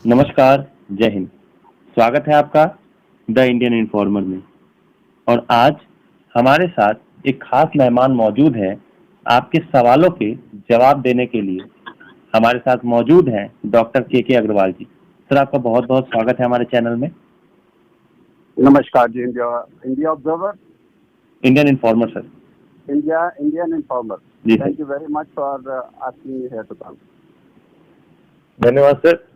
नमस्कार, जय हिंद। स्वागत है आपका द इंडियन इन्फॉर्मर में। और आज हमारे साथ एक खास मेहमान मौजूद है आपके सवालों के जवाब देने के लिए। हमारे साथ मौजूद हैं डॉक्टर के अग्रवाल जी। सर, आपका बहुत बहुत स्वागत है हमारे चैनल में। नमस्कार जी। India observer, Indian informer sir. Indian informer. जी thank you very much for asking me here to come. धन्यवाद सर।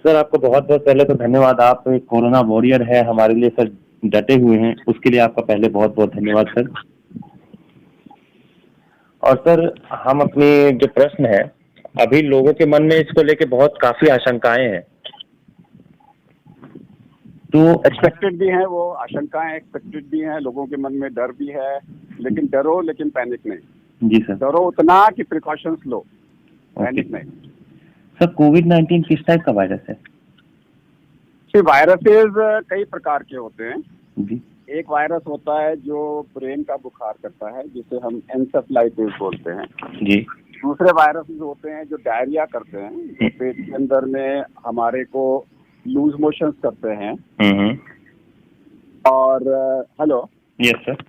सर, आपको बहुत बहुत पहले तो धन्यवाद। आप एक कोरोना वॉरियर है हमारे लिए सर, डटे हुए हैं, उसके लिए आपका पहले बहुत बहुत धन्यवाद सर। और सर, हम अपनी जो प्रश्न है, अभी लोगों के मन में इसको लेके बहुत काफी आशंकाएं हैं, तो एक्सपेक्टेड भी हैं, वो आशंकाएं एक्सपेक्टेड भी हैं, लोगों के मन में डर भी है, लेकिन डरो लेकिन पैनिक नहीं। जी सर। डरो उतना कि प्रिकॉशंस लो, पैनिक नहीं। सर, कोविड-19 किस टाइप का वायरस है? वायरसेस कई प्रकार के होते हैं जी। एक वायरस होता है जो ब्रेन का बुखार करता है, जिसे हम एन्सेफेलाइटिस बोलते हैं। जी। दूसरे वायरसेस होते हैं जो डायरिया करते हैं, जो पेट के अंदर में हमारे को लूज मोशंस करते हैं। और हेलो। Yes sir.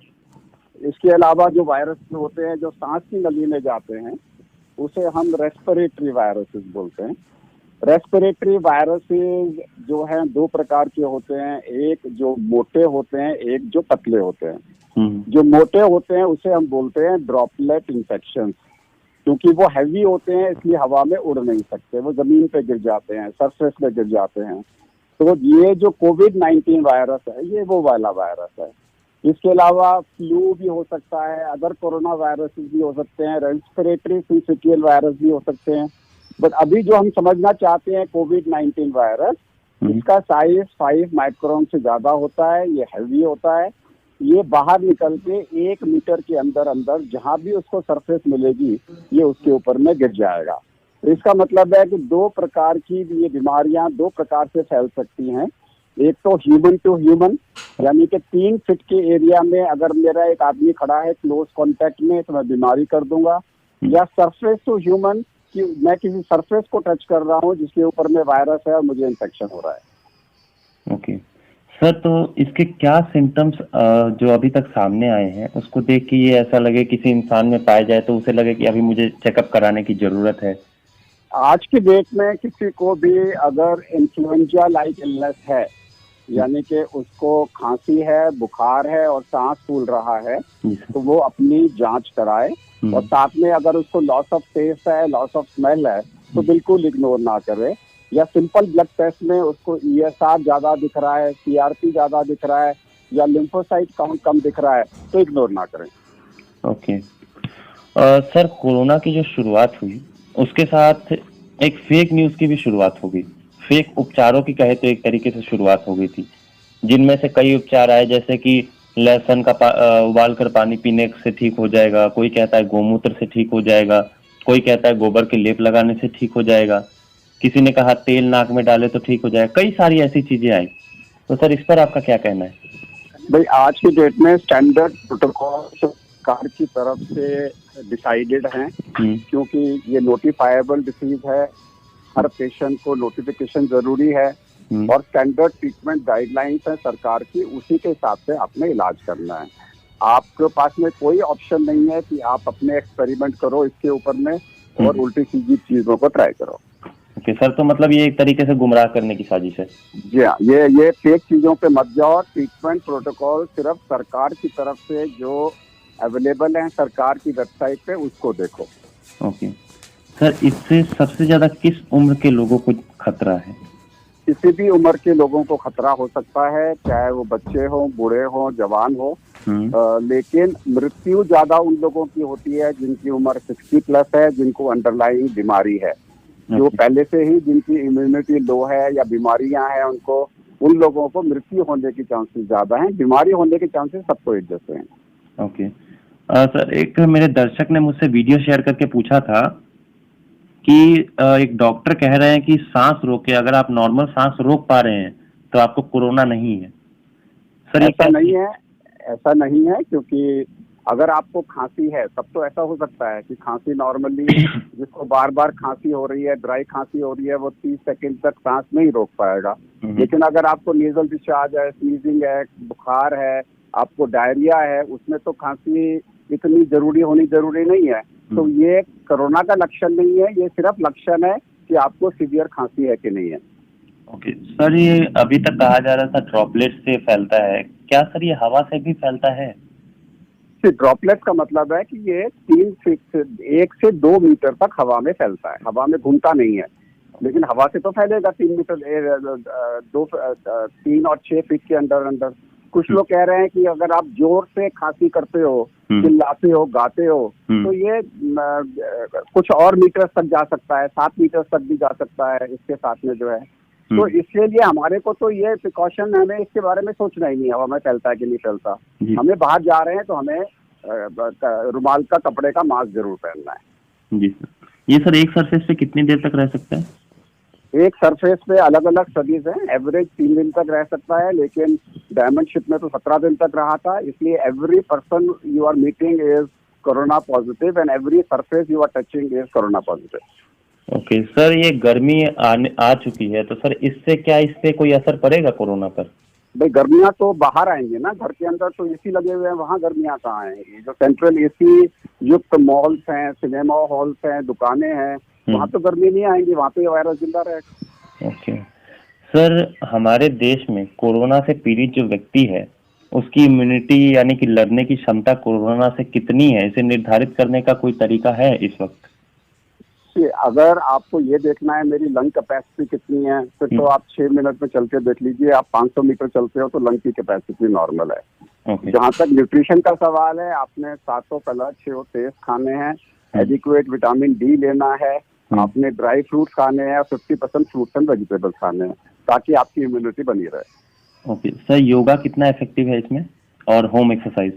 इसके अलावा जो वायरस होते हैं जो सांस की नली में जाते हैं, उसे हम रेस्पिरेटरी वायरसेस बोलते हैं। रेस्पिरेटरी वायरसेस जो हैं दो प्रकार के होते हैं, एक जो मोटे होते हैं, एक जो पतले होते हैं। जो मोटे होते हैं उसे हम बोलते हैं ड्रॉपलेट इन्फेक्शन, क्योंकि वो हैवी होते हैं इसलिए हवा में उड़ नहीं सकते, वो जमीन पे गिर जाते हैं, सरफेस पे गिर जाते हैं। तो ये जो कोविड-19 वायरस है ये वो वाला वायरस है। इसके अलावा फ्लू भी हो सकता है, अदर कोरोना वायरस भी हो सकते हैं, रेस्पिरेटरी सिंसिटियल वायरस भी हो सकते हैं। बट अभी जो हम समझना चाहते हैं कोविड-19 वायरस, इसका साइज 5 माइक्रोन से ज्यादा होता है, ये हैवी होता है, ये बाहर निकल के 1 मीटर के अंदर अंदर जहां भी उसको सरफेस मिलेगी ये उसके ऊपर में गिर जाएगा। तो इसका मतलब है कि दो प्रकार की ये बीमारियां दो प्रकार से फैल सकती हैं। एक तो ह्यूमन टू ह्यूमन, यानी कि 3 फीट के एरिया में अगर मेरा एक आदमी खड़ा है क्लोज कांटेक्ट में तो मैं बीमारी कर दूंगा, या सरफेस टू ह्यूमन कि मैं किसी सरफेस को टच कर रहा हूं जिसके ऊपर में वायरस है और मुझे इन्फेक्शन हो रहा है। ओके सर, तो इसके क्या सिम्टम्स जो अभी तक सामने आए हैं उसको देख के ये ऐसा लगे किसी इंसान में पाया जाए तो उसे लगे कि अभी मुझे चेकअप कराने की जरूरत है? आज की डेट में किसी को भी अगर इन्फ्लुएंजा लाइक इलनेस है, यानी कि उसको खांसी है, बुखार है और सांस फूल रहा है, तो वो अपनी जांच कराए। और साथ में अगर उसको लॉस ऑफ टेस्ट है, लॉस ऑफ स्मेल है, तो बिल्कुल इग्नोर ना करे। या सिंपल ब्लड टेस्ट में उसको ESR ज्यादा दिख रहा है, CRP ज्यादा दिख रहा है, या लिम्फोसाइट काउंट कम दिख रहा है, तो इग्नोर ना करें। ओके सर, कोरोना की जो शुरुआत हुई उसके साथ एक फेक न्यूज की भी शुरुआत हो गई। फेक उपचारों की कहे तो एक तरीके से शुरुआत हो गई थी, जिनमें से कई उपचार आए जैसे कि लहसुन का उबाल कर पानी पीने से ठीक हो जाएगा, कोई कहता है गोमूत्र से ठीक हो जाएगा, कोई कहता है गोबर के लेप लगाने से ठीक हो जाएगा, किसी ने कहा तेल नाक में डाले तो ठीक हो जाएगा। कई सारी ऐसी चीजें आई। तो सर, इस पर आपका क्या कहना है? भाई, आज की डेट में स्टैंडर्ड प्रोटोकॉल सरकार की तरफ से डिसाइडेड हैं, क्योंकि ये नोटिफाइबल डिसीज है, हर पेशेंट को नोटिफिकेशन जरूरी है, और स्टैंडर्ड ट्रीटमेंट गाइडलाइंस है सरकार की, उसी के हिसाब से आपने इलाज करना है। आपके पास में कोई ऑप्शन नहीं है कि आप अपने एक्सपेरिमेंट करो इसके ऊपर में और उल्टी सीधी चीजों को ट्राई करो। ओके सर, तो मतलब ये एक तरीके से गुमराह करने की साजिश है? जी हाँ, ये फेक चीजों पे मत जाओ। ट्रीटमेंट प्रोटोकॉल सिर्फ सरकार की तरफ से जो अवेलेबल है सरकार की वेबसाइट पे, उसको देखो। ओके सर, इससे सबसे ज्यादा किस उम्र के लोगों को खतरा है? किसी भी उम्र के लोगों को खतरा हो सकता है, चाहे वो बच्चे हो, बूढ़े हो, जवान हो। लेकिन मृत्यु ज्यादा उन लोगों की होती है जिनकी उम्र 60+ है, जिनको अंडरलाइंग बीमारी है, जो पहले से ही जिनकी इम्यूनिटी लो है या बीमारियां हैं, उनको उन लोगों को मृत्यु होने के चांसेस ज्यादा हैं। बीमारी होने के चांसेस सबको एक जैसे हैं। ओके सर, एक मेरे दर्शक ने मुझसे वीडियो शेयर करके पूछा था कि एक डॉक्टर कह रहे हैं कि सांस रोके, अगर आप नॉर्मल सांस रोक पा रहे हैं तो आपको कोरोना नहीं है। सर, ऐसा नहीं है, क्योंकि अगर आपको खांसी है तब तो ऐसा हो सकता है कि खांसी नॉर्मली जिसको बार बार खांसी हो रही है, ड्राई खांसी हो रही है, वो 30 सेकंड तक सांस नहीं रोक पाएगा। लेकिन अगर आपको नेजल डिस्चार्ज है, स्नीजिंग है, बुखार है, आपको डायरिया है, उसमें तो खांसी इतनी जरूरी होनी जरूरी नहीं है। तो ये कोरोना का लक्षण नहीं है, ये सिर्फ लक्षण है कि आपको सीवियर खांसी है कि नहीं है। ओके सर, ये अभी तक कहा जा रहा था ड्रॉपलेट से फैलता है, क्या सर ये हवा से भी फैलता है? ड्रॉपलेट का मतलब है कि ये 1 से 2 मीटर तक हवा में फैलता है, हवा में घूमता नहीं है। लेकिन हवा से तो फैलेगा 3 मीटर, 3 और 6 फीट के अंदर। कुछ लोग कह रहे हैं कि अगर आप जोर से खांसी करते हो, चिल्लाते हो, गाते हो, तो ये कुछ और मीटर तक जा सकता है, 7 मीटर तक भी जा सकता है इसके साथ में जो है। तो इसके लिए हमारे को तो ये प्रिकॉशन, हमें इसके बारे में सोचना ही नहीं है हवा में फैलता है कि नहीं फैलता। हमें बाहर जा रहे हैं तो हमें रुमाल का, कपड़े का मास्क जरूर पहनना है। जी सर। ये सर एक सरफेस पे कितनी देर तक रह सकता है? एक सरफेस पे अलग अलग स्टडीज हैं, एवरेज 3 दिन तक रह सकता है, लेकिन डायमंड शिप में तो 17 दिन तक रहा था। इसलिए every person you are meeting is corona positive and every surface you are touching is corona positive. Okay sir, ये गर्मी आ चुकी है, तो सर इस पे कोई असर पड़ेगा कोरोना पर? भाई गर्मियां तो बाहर आएंगी ना, घर के अंदर तो एसी लगे हुए हैं, वहाँ गर्मियां कहाँ आएंगी? जो सेंट्रल एसी युक्त मॉल्स हैं, सिनेमा हॉल्स हैं, दुकानें हैं, वहाँ तो गर्मी नहीं आएंगी, वहाँ तो वायरस जिंदा रहेगा। ओके सर, हमारे देश में कोरोना से पीड़ित जो व्यक्ति है उसकी इम्यूनिटी यानी कि लड़ने की क्षमता कोरोना से कितनी है, इसे निर्धारित करने का कोई तरीका है इस वक्त? अगर आपको ये देखना है मेरी लंग कैपेसिटी कितनी है, फिर तो आप 6 मिनट में चल के देख लीजिए। आप 500 मीटर चलते हो तो लंग की कैपेसिटी नॉर्मल है। जहाँ तक न्यूट्रिशन का सवाल है, आपने 7 प्लस 6 तेज खाने हैं, एडिक्वेट विटामिन डी लेना है, आपने ड्राई फ्रूट्स खाने हैं, 50% फ्रूट्स एंड वेजिटेबल्स खाने हैं, ताकि आपकी इम्यूनिटी बनी रहे। ओके सर, योगा कितना इफेक्टिव है इसमें, और home exercise?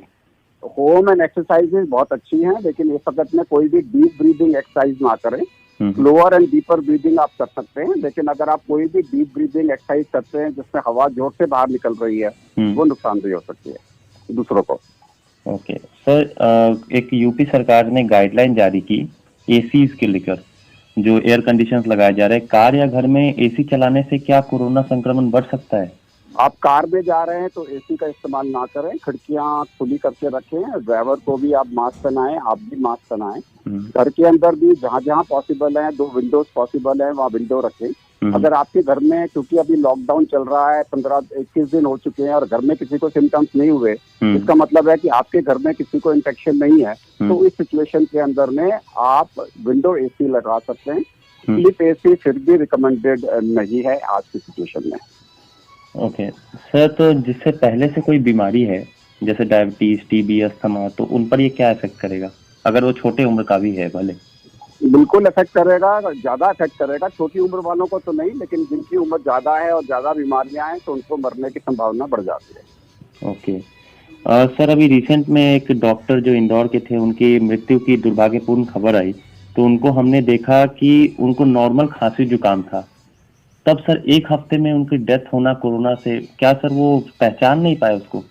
Home and exercises बहुत अच्छी हैं, लेकिन इस वक्त में कोई भी डीप ब्रीदिंग एक्सरसाइज ना करें। स्लोअर एंड डीपर ब्रीदिंग आप कर सकते हैं, लेकिन अगर आप कोई भी डीप ब्रीदिंग एक्सरसाइज करते हैं जिसमें हवा जोर से बाहर निकल रही है, वो नुकसानदेह हो सकती है दूसरों को। ओके सर, एक यूपी सरकार ने गाइडलाइन जारी की एसी के लेकर, जो एयर कंडीशंस लगाए जा रहे हैं, कार या घर में एसी चलाने से क्या कोरोना संक्रमण बढ़ सकता है? आप कार में जा रहे हैं तो एसी का इस्तेमाल ना करें, खिड़कियां खुली करके रखें, ड्राइवर को भी आप मास्क पहनाएं, आप भी मास्क पहनाएं। घर के अंदर भी जहाँ जहाँ पॉसिबल है, 2 विंडोज पॉसिबल है, वहाँ विंडो रखें। अगर आपके घर में, क्योंकि अभी लॉकडाउन चल रहा है, 15-21 दिन हो चुके हैं और घर में किसी को सिम्टम्स नहीं हुए, इसका मतलब है कि आपके घर में किसी को इन्फेक्शन नहीं है। तो इस सिचुएशन के अंदर में आप विंडो एसी लगा सकते हैं। स्लिप एसी फिर भी रिकमेंडेड नहीं है आज की सिचुएशन में। ओके सर, तो जिससे पहले से कोई बीमारी है जैसे डायबिटीज, टीबी, अस्थमा, तो उन पर ये क्या इफेक्ट करेगा, अगर वो छोटे उम्र का भी है? भले बिल्कुल इफेक्ट करेगा, ज्यादा इफेक्ट करेगा। छोटी उम्र वालों को तो नहीं, लेकिन जिनकी उम्र ज्यादा है और ज्यादा बीमारियां हैं तो उनको मरने की संभावना बढ़ जाती है। ओके सर, अभी रिसेंट में एक डॉक्टर जो इंदौर के थे, उनकी मृत्यु की दुर्भाग्यपूर्ण खबर आई, तो उनको हमने देखा कि उनको नॉर्मल खांसी जुकाम था, तब सर 1 हफ्ते में उनकी डेथ होना कोरोना से, क्या सर वो पहचान नहीं पाए उसको?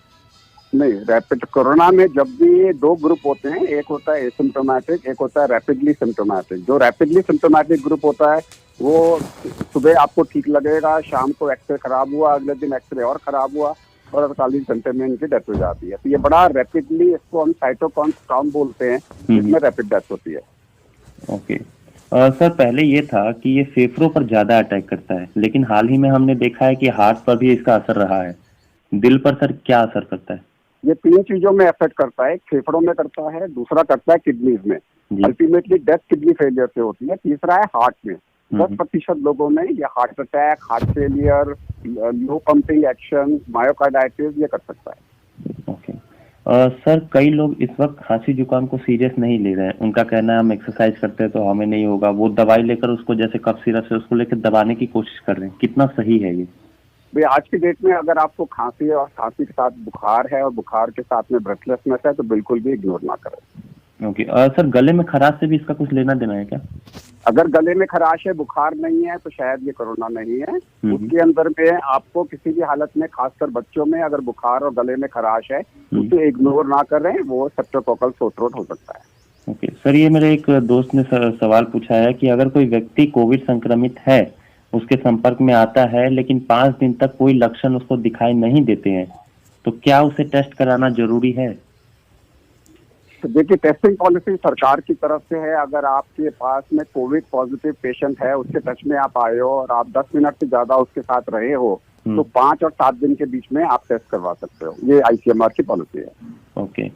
नहीं, रैपिड कोरोना में जब भी 2 ग्रुप होते हैं, एक होता है एसिम्प्टोमेटिक, एक होता है रैपिडली सिम्प्टोमेटिक। जो रैपिडली सिम्प्टोमेटिक ग्रुप होता है वो सुबह आपको ठीक लगेगा, शाम को एक्सरे खराब हुआ, अगले दिन एक्सरे और खराब हुआ और 48 घंटे में इनकी डेथ हो जाती है। तो ये बड़ा रैपिडली, इसको हम साइटोकाइन स्टॉर्म बोलते हैं, जिसमें रैपिड डेथ होती है। ओके सर, पहले ये था कि ये फेफड़ों पर ज्यादा अटैक करता है, लेकिन हाल ही में हमने देखा है कि हार्ट पर भी इसका असर रहा है। दिल पर सर क्या असर करता है? ये 3 चीजों में इफेक्ट करता है। फेफड़ों में करता है, दूसरा करता है किडनीज में, अल्टीमेटली डेथ किडनी फेलियर से होती है, तीसरा है हार्ट में। 10% लोगों में ये हार्ट अटैक, हार्ट फेलियर, लो पंपिंग एक्शन, मायोकार्डाइटिस ये कर सकता है। ओके सर, कई लोग इस वक्त खांसी जुकाम को सीरियस नहीं ले रहे हैं। उनका कहना है हम एक्सरसाइज करते हैं तो हमें नहीं होगा, वो दवाई लेकर उसको, जैसे कफ सिरप से उसको लेकर दबाने की कोशिश कर रहे हैं। कितना सही है ये? भाई आज की डेट में अगर आपको खांसी है और खांसी के साथ बुखार है और बुखार के साथ में ब्रेथलेसनेस है तो बिल्कुल भी इग्नोर ना करें। ओके। सर गले में खराश से भी इसका कुछ लेना देना है क्या? अगर गले में खराश है, बुखार नहीं है, तो शायद ये कोरोना नहीं है। उसके अंदर में आपको किसी भी हालत में, खासकर बच्चों में, अगर बुखार और गले में खराश है उसे इग्नोर ना करें, वो स्ट्रेप्टोकोकल सोर थ्रोट हो सकता है। ओके सर, ये मेरे एक दोस्त ने सवाल पूछा है कि अगर कोई व्यक्ति कोविड संक्रमित है, उसके संपर्क में आता है, लेकिन 5 दिन तक कोई लक्षण उसको दिखाई नहीं देते हैं, तो क्या उसे टेस्ट कराना जरूरी है? तो देखिए, टेस्टिंग पॉलिसी सरकार की तरफ से है। अगर आपके पास में कोविड पॉजिटिव पेशेंट है, उसके टच में आप आए हो और आप 10 मिनट से ज्यादा उसके साथ रहे हो, तो 5 और 7 दिन के बीच में आप टेस्ट करवा सकते हो। ये ICMR की पॉलिसी है। ओके।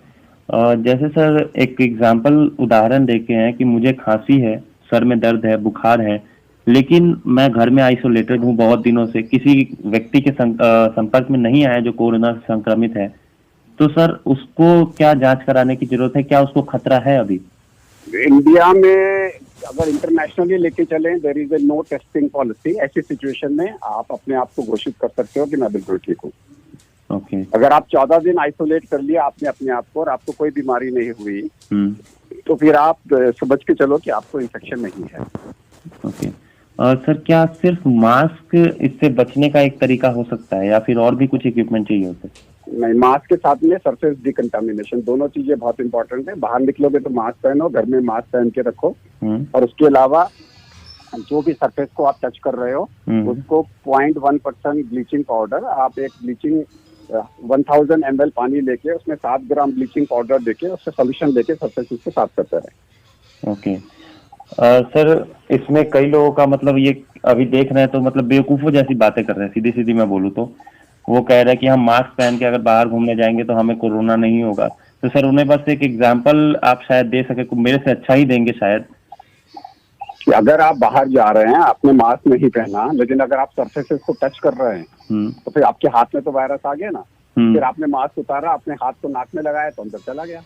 जैसे सर एक एग्जांपल उदाहरण देके हैं कि मुझे खांसी है, सर में दर्द है, बुखार है, लेकिन मैं घर में आइसोलेटेड हूँ बहुत दिनों से, किसी व्यक्ति के संपर्क में नहीं आया जो कोरोना से संक्रमित है, तो सर उसको क्या जांच कराने की जरूरत है? क्या उसको खतरा है अभी? इंडिया में अगर इंटरनेशनली लेके चलें, there is a no testing policy. ऐसी सिचुएशन में आप अपने आप को घोषित कर सकते हो कि मैं बिल्कुल ठीक हूँ। ओके। अगर आप 14 दिन आइसोलेट कर लिया आपने अपने आप को और आपको कोई बीमारी नहीं हुई, तो फिर आप समझ के चलो कि आपको इन्फेक्शन नहीं है। ओके। सर क्या सिर्फ मास्क इससे बचने का एक तरीका हो सकता है या फिर और भी कुछ इक्विपमेंट चाहिए होता है? नहीं, मास्क के साथ में सरफेस डिकंटामिनेशन, दोनों चीजें बहुत इंपॉर्टेंट है। बाहर निकलोगे तो मास्क पहनो, घर में मास्क पहन के रखो, और उसके अलावा जो भी सरफेस को आप टच कर रहे हो उसको 0.1% ब्लीचिंग पाउडर, आप एक ब्लीचिंग 1000 ml पानी लेके उसमें 7 ग्राम ब्लीचिंग पाउडर देके उससे सोल्यूशन लेके सरफेस को साफ करते रहे। ओके। सर इसमें कई लोगों का मतलब ये अभी देख रहे हैं तो मतलब बेवकूफ़ों जैसी बातें कर रहे हैं, सीधी सीधी मैं बोलूँ तो। वो कह रहे हैं कि हम मास्क पहन के अगर बाहर घूमने जाएंगे तो हमें कोरोना नहीं होगा। तो सर उन्हें बस एक एग्जांपल आप शायद दे सके, मेरे से अच्छा ही देंगे शायद, कि अगर आप बाहर जा रहे हैं, आपने मास्क नहीं पहना, लेकिन अगर आप सरफेसेस को टच कर रहे हैं तो फिर आपके हाथ में तो वायरस आ गया ना। फिर आपने मास्क उतारा, अपने हाथ को नाक में लगाया तो अंदर चला गया।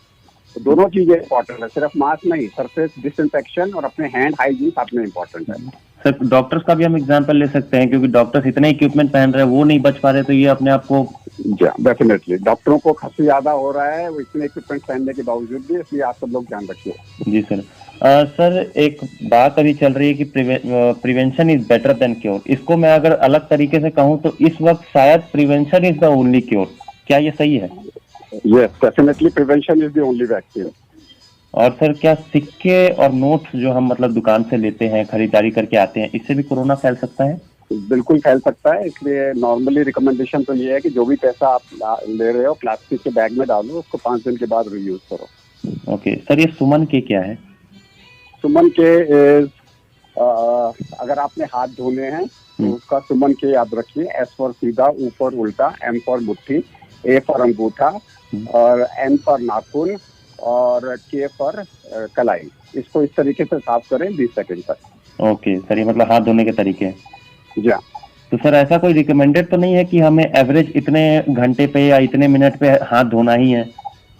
तो दोनों चीजें इंपॉर्टेंट है, सिर्फ मास्क नहीं, सरफेस डिसइंफेक्शन और अपने हैंड हाइजीन साथ में इंपॉर्टेंट है। सर डॉक्टर्स का भी हम एग्जांपल ले सकते हैं, क्योंकि डॉक्टर्स इतने इक्विपमेंट पहन रहे हैं, वो नहीं बच पा रहे, तो ये अपने आप को डेफिनेटली डॉक्टरों को खांसी ज्यादा हो रहा है, वो इतने इक्विपमेंट पहनने के बावजूद भी, इसलिए आप सब लोग ध्यान रखिए। जी सर। सर एक बात अभी चल रही है कि prevention is better than cure. इसको मैं अगर अलग तरीके से कहूँ तो इस वक्त शायद prevention is the only cure. क्या ये सही है? Yes, definitely prevention is the only vaccine. और सर क्या सिक्के और नोट्स जो हम मतलब दुकान से लेते हैं, खरीदारी करके आते हैं, इससे भी कोरोना फैल सकता है? बिल्कुल फैल सकता है। इसलिए नॉर्मली रिकमेंडेशन तो ये है कि जो भी पैसा आप ले रहे हो प्लास्टिक के बैग में डालो, उसको 5 दिन के बाद रीयूज करो। ओके सर, ये सुमन के क्या है? सुमन के अगर आपने हाथ धोने हैं तो उसका सुमन के याद रखिए। S फॉर सीधा, U फॉर उल्टा, M फॉर मुट्ठी, A फॉर अंगूठा और N फॉर नाखून और K फॉर कलाई। इसको इस तरीके से साफ करें 20 सेकंड तक। ओके सर, ये मतलब हाथ धोने के तरीके हैं। जी हाँ। तो सर ऐसा कोई रिकमेंडेड तो नहीं है कि हमें एवरेज इतने घंटे पे या इतने मिनट पे हाथ धोना ही है?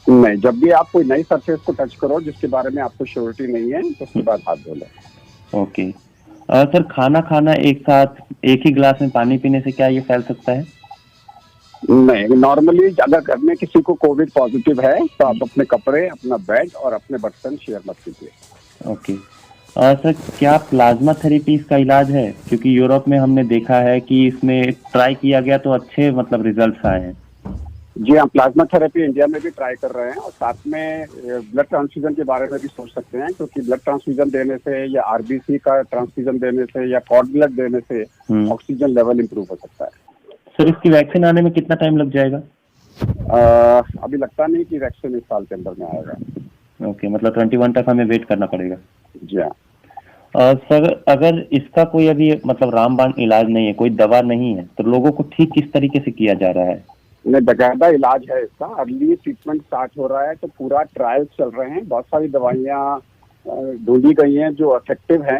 नहीं, जब भी आप कोई नई सरफेस को टच करो जिसके बारे में आपको श्योरिटी नहीं है तो उसके बाद हाथ धो लो। ओके। सर खाना खाना एक साथ एक ही गिलास में पानी पीने से क्या ये फैल सकता है? नहीं, नॉर्मली अगर घर में किसी को कोविड पॉजिटिव है तो आप अपने कपड़े, अपना बेड और अपने बर्तन शेयर मत कीजिए। ओके। सर क्या प्लाज्मा थेरेपी इसका इलाज है? क्योंकि यूरोप में हमने देखा है कि इसमें ट्राई किया गया तो अच्छे मतलब रिजल्ट्स आए हैं। जी हाँ, प्लाज्मा थेरेपी इंडिया में भी ट्राई कर रहे हैं और साथ में ब्लड ट्रांसफ्यूजन के बारे में भी सोच सकते हैं, क्योंकि ब्लड ट्रांसफ्यूजन देने से या RBC का ट्रांसफ्यूजन देने से या कॉर्ड ब्लड देने से ऑक्सीजन लेवल इंप्रूव हो सकता है। सर इसकी वैक्सीन आने में कितना टाइम लग जाएगा? अभी लगता नहीं कि वैक्सीन इस साल के अंदर में आएगा। ओके, मतलब 21 तक हमें वेट करना पड़ेगा। जी हाँ। सर अगर इसका कोई अभी मतलब रामबाण इलाज नहीं है, कोई दवा नहीं है, तो लोगों को ठीक किस तरीके से किया जा रहा है? बकायदा इलाज है इसका। अर्ली ट्रीटमेंट स्टार्ट हो रहा है, तो पूरा ट्रायल्स चल रहे हैं। बहुत सारी दवाइयाँ ढूंढी गई हैं जो इफेक्टिव हैं,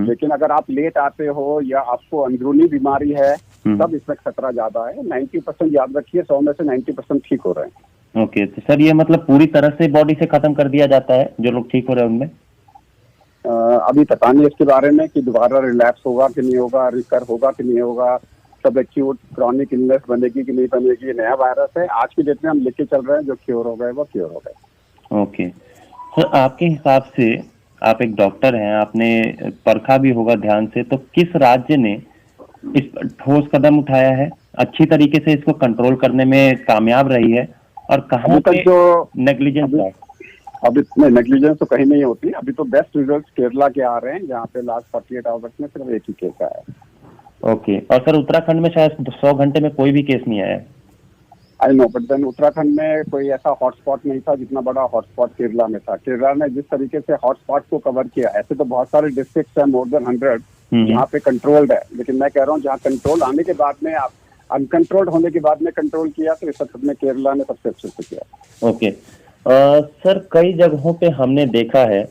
लेकिन अगर आप लेट आते हो या आपको अंदरूनी बीमारी है तब इसमें खतरा ज्यादा है। 90% याद रखिए, 100 में से 90% ठीक हो रहे हैं। ओके, तो सर ये मतलब पूरी तरह से बॉडी से खत्म कर दिया जाता है जो लोग ठीक हो रहे हैं उनमें? अभी पता नहीं इसके बारे में कि दोबारा रिलैप्स होगा कि नहीं होगा, रिकर होगा कि नहीं होगा, सब एक्यूट क्रॉनिक इलनेस बनेगी कि नहीं बनेगी। नया वायरस है, आज की डेट में हम लेके चल रहे हैं, जो क्योर हो गए वो क्योर हो गए। ओके सर आपके हिसाब से, आप एक डॉक्टर हैं, आपने परखा भी होगा ध्यान से, तो किस राज्य ने इस पर ठोस कदम उठाया है, अच्छी तरीके से इसको कंट्रोल करने में कामयाब रही है, और कहाँ अभी तक पे जो नेग्लिजेंस अभी है? अभी नेग्लिजेंस तो कहीं नहीं होती। अभी तो बेस्ट रिजल्ट केरला के आ रहे हैं, जहाँ पे लास्ट 48 आवर्स में सिर्फ एक ही केस आया है। ओके, और सर उत्तराखंड में शायद 100 घंटे में कोई भी केस नहीं आया है। I know, but then Uttarakhand में कोई ऐसा हॉटस्पॉट नहीं था जितना बड़ा हॉटस्पॉट केरला में था। केरला ने जिस तरीके से हॉटस्पॉट को कवर किया, ऐसे तो बहुत सारे डिस्ट्रिक्ट है, मोर देन 100 जहाँ पे कंट्रोल्ड है, लेकिन मैं कह रहा हूँ जहाँ कंट्रोल आने के बाद में, आप अनकंट्रोल्ड होने के बाद में कंट्रोल किया, तो इस वक्त में केरला ने सबसे अच्छे से किया। ओके, सर कई जगहों पे हमने देखा है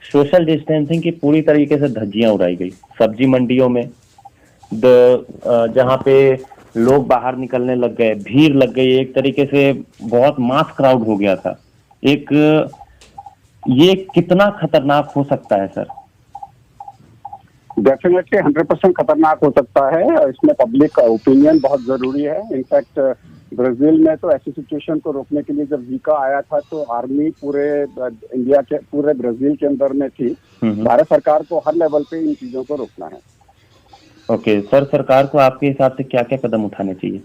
सोशल डिस्टेंसिंग की पूरी तरीके से धज्जियां उड़ाई गई। सब्जी मंडियों में जहाँ पे लोग बाहर निकलने लग गए, भीड़ लग गई, एक तरीके से बहुत मास क्राउड हो गया था। एक ये कितना खतरनाक हो सकता है सर? डेफिनेटली 100% खतरनाक हो सकता है। इसमें पब्लिक ओपिनियन बहुत जरूरी है। इनफैक्ट ब्राजील में तो ऐसी सिचुएशन को रोकने के लिए जब जीका आया था, तो आर्मी पूरे इंडिया के, पूरे ब्राजील के अंदर में थी। भारत सरकार को हर लेवल पे इन चीजों को रोकना है। ओके सर, सरकार को आपके हिसाब से क्या क्या कदम उठाने चाहिए?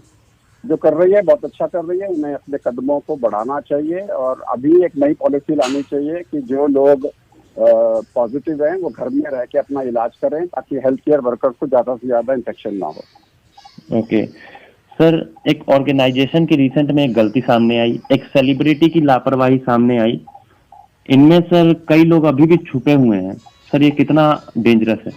जो कर रही है बहुत अच्छा कर रही है, उन्हें अपने कदमों को बढ़ाना चाहिए, और अभी एक नई पॉलिसी लानी चाहिए कि जो लोग पॉजिटिव हैं वो घर में रह के अपना इलाज करें, ताकि हेल्थ केयर वर्कर्स को ज्यादा से ज्यादा इन्फेक्शन ना हो। ओके सर, एक ऑर्गेनाइजेशन की रिसेंट में एक गलती सामने आई, एक सेलिब्रिटी की लापरवाही सामने आई। इनमें सर कई लोग अभी भी छुपे हुए हैं। सर ये कितना डेंजरस है?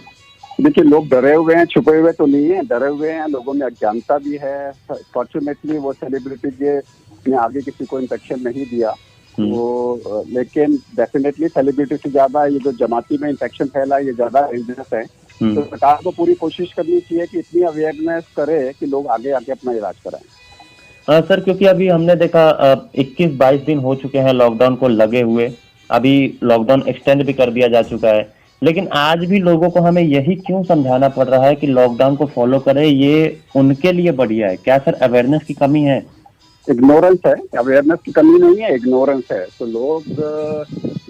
देखिए, लोग डरे हुए हैं, छुपे हुए तो नहीं है, डरे हुए हैं। लोगों में अज्ञानता भी है। फॉर्चुनेटली वो सेलिब्रिटी ने आगे किसी को इन्फेक्शन नहीं दिया वो, लेकिन डेफिनेटली सेलिब्रिटी से ज्यादा ये जो जमाती में इन्फेक्शन फैला है, ये ज्यादा डेंजरस है। तो सरकार को पूरी कोशिश करनी चाहिए कि इतनी अवेयरनेस करे कि लोग आगे आके अपना इलाज कराएं। सर क्योंकि अभी हमने देखा 21-22 दिन हो चुके हैं लॉकडाउन को लगे हुए। अभी लॉकडाउन एक्सटेंड भी कर दिया जा चुका है, लेकिन आज भी लोगों को हमें यही क्यों समझाना पड़ रहा है कि लॉकडाउन को फॉलो करें, ये उनके लिए बढ़िया है? क्या सर अवेयरनेस की कमी है? इग्नोरेंस है। अवेयरनेस की कमी नहीं है, इग्नोरेंस है। तो लोग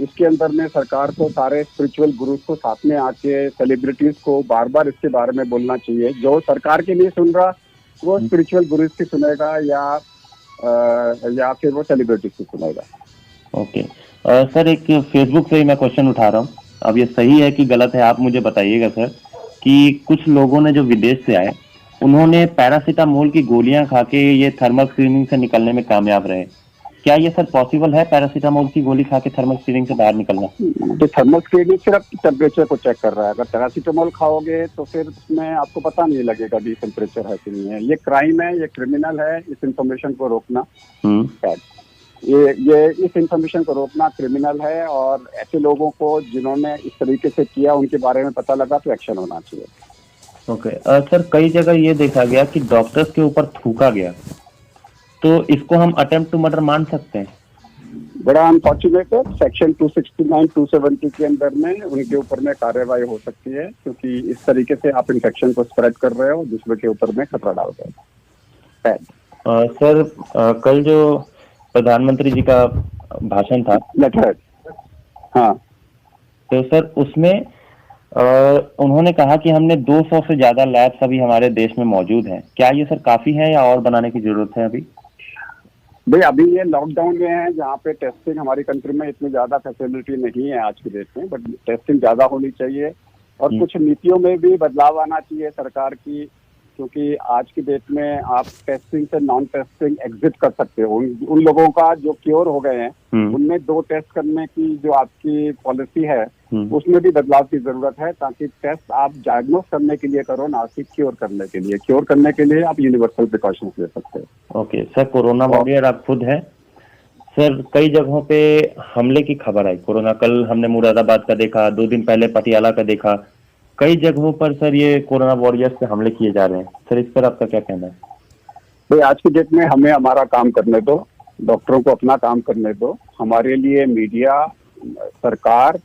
इसके अंदर में सरकार को, सारे स्पिरिचुअल गुरुज को साथ में आके, सेलिब्रिटीज को बार बार इसके बारे में बोलना चाहिए। जो सरकार की नहीं सुन रहा वो स्पिरिचुअल गुरुज की सुनेगा, या फिर वो सेलिब्रिटीज की सुनेगा। ओके सर, एक फेसबुक से ही मैं क्वेश्चन उठा रहा हूँ। अब ये सही है कि गलत है आप मुझे बताइएगा सर, कि कुछ लोगों ने जो विदेश से आए, उन्होंने पैरासीटामोल की गोलियां खा के ये थर्मल स्क्रीनिंग से निकलने में कामयाब रहे। क्या ये सर पॉसिबल है, पैरासीटामोल की गोली खा के थर्मल स्क्रीनिंग से बाहर निकलना? तो थर्मल स्क्रीनिंग सिर्फ टेम्परेचर को चेक कर रहा है। अगर पैरासीटामोल खाओगे तो फिर उसमें आपको पता नहीं लगेगा कि टेम्परेचर है कि नहीं है। ये क्राइम है, ये क्रिमिनल है। इस इंफॉर्मेशन को रोकना, ये इस इंफॉर्मेशन को रोकना क्रिमिनल है। और ऐसे लोगों को जिन्होंने इस तरीके से किया, उनके बारे में पता लगा तो एक्शन होना चाहिए। ओके सर, कई जगह ये देखा गया कि डॉक्टर्स के ऊपर थूका गया, तो इसको हम अटेम्प्ट टू मर्डर मान सकते हैं? बड़ा अनफॉर्चुनेट है। सेक्शन 269, 270 के अंदर में उनके ऊपर में कार्रवाई हो सकती है, क्योंकि इस तरीके से आप इन्फेक्शन को स्प्रेड कर रहे हो, दूसरे के ऊपर में खतरा डाल रहे हो। सर कल जो प्रधानमंत्री जी का भाषण था, हाँ, तो सर उसमें उन्होंने कहा कि हमने 200 से ज्यादा लैब्स अभी हमारे देश में मौजूद हैं। क्या ये सर काफी है या और बनाने की जरूरत है? भाई अभी ये लॉकडाउन में है, जहाँ पे टेस्टिंग हमारी कंट्री में इतनी ज्यादा फैसिलिटी नहीं है आज की डेट में, बट टेस्टिंग ज्यादा होनी चाहिए। और कुछ नीतियों में भी बदलाव आना चाहिए सरकार की, क्योंकि आज की डेट में आप टेस्टिंग से नॉन टेस्टिंग एग्जिट कर सकते हो। उन लोगों का जो क्योर हो गए हैं, उनमें 2 टेस्ट करने की जो आपकी पॉलिसी है, उसमें भी बदलाव की जरूरत है, ताकि टेस्ट आप डायग्नोज करने के लिए करो, ना कि क्योर करने के लिए। क्योर करने के लिए आप यूनिवर्सल प्रिकॉशंस ले सकते हो। ओके सर, कोरोना वॉरियर आप खुद है सर। कई जगहों पे हमले की खबर आई कोरोना, कल हमने मुरादाबाद का देखा, 2 दिन पहले पटियाला का देखा। कई जगहों पर सर ये कोरोना वॉरियर्स पे हमले किए जा रहे हैं। सर इस पर आपका क्या कहना है? भाई आज की डेट में हमें हमारा काम करने दो, डॉक्टरों को अपना काम करने दो। हमारे लिए मीडिया, सरकार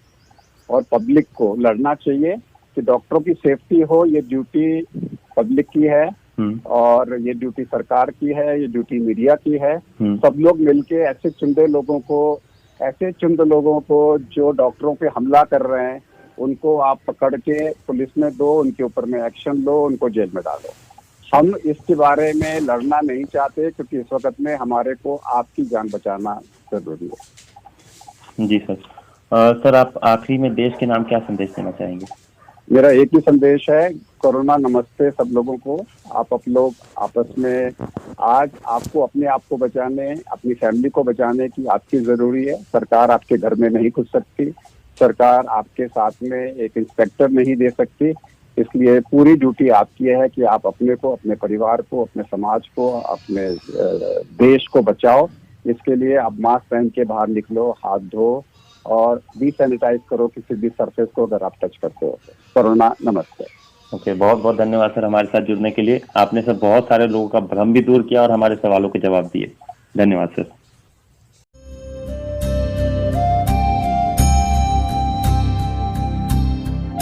और पब्लिक को लड़ना चाहिए कि डॉक्टरों की सेफ्टी हो। ये ड्यूटी पब्लिक की है और ये ड्यूटी सरकार की है, ये ड्यूटी मीडिया की है। सब लोग मिलके ऐसे चुनिंदे लोगों को ऐसे चुनिंदा लोगों को जो डॉक्टरों पे हमला कर रहे हैं उनको आप पकड़ के पुलिस में दो, उनके ऊपर में एक्शन लो, उनको जेल में डालो। हम इसके बारे में लड़ना नहीं चाहते क्योंकि इस वक्त में हमारे को आपकी जान बचाना जरूरी है। जी सर। सर आप आखिरी में देश के नाम क्या संदेश देना चाहेंगे? मेरा एक ही संदेश है, कोरोना नमस्ते सब लोगों को। आप लोग आपस में आज आपको अपने आप को बचाने, अपनी फैमिली को बचाने की आपकी जरूरी है। सरकार आपके घर में नहीं घुस सकती, सरकार आपके साथ में एक इंस्पेक्टर नहीं दे सकती, इसलिए पूरी ड्यूटी आपकी है कि आप अपने को, अपने परिवार को, अपने समाज को, अपने देश को बचाओ। इसके लिए आप मास्क पहन के बाहर निकलो, हाथ धो और डिसैनिटाइज करो किसी भी सरफेस को अगर आप टच करते हो। कोरोना नमस्ते। ओके, बहुत बहुत धन्यवाद सर हमारे साथ जुड़ने के लिए। आपने सर बहुत सारे लोगों का भ्रम भी दूर किया और हमारे सवालों के जवाब दिए। धन्यवाद सर।